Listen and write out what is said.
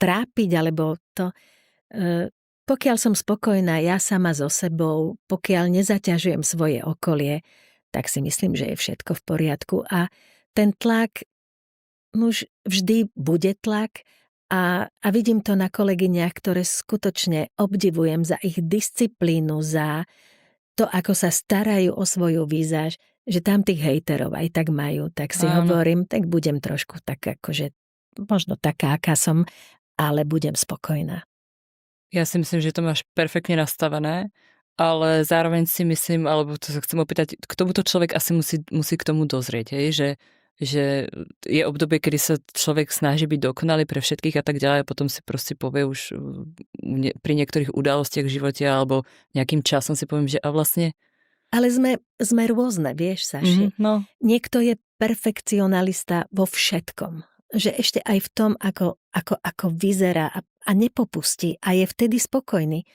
trápiť, alebo to... Pokiaľ som spokojná ja sama so sebou, pokiaľ nezaťažujem svoje okolie, tak si myslím, že je všetko v poriadku. A ten tlak, už vždy bude tlak a vidím to na kolegyniach, ktoré skutočne obdivujem za ich disciplínu, za to, ako sa starajú o svoju výzáž, že tam tých hejterov aj tak majú, tak si hovorím, tak budem trošku tak akože, možno taká, aká som, ale budem spokojná. Ja si myslím, že to máš perfektne nastavené, ale zároveň si myslím, alebo to sa chcem opýtať, k tomuto človek asi musí k tomu dozrieť, hej? Že je obdobie, kedy sa človek snaží byť dokonalý pre všetkých a tak ďalej a potom si proste povie už pri niektorých udalostiach v živote alebo nejakým časom si poviem, že a vlastne... Ale sme rôzne, vieš, Saši. No. Niekto je perfekcionalista vo všetkom. Že ešte aj v tom, ako vyzerá a nepopustí a je vtedy spokojný.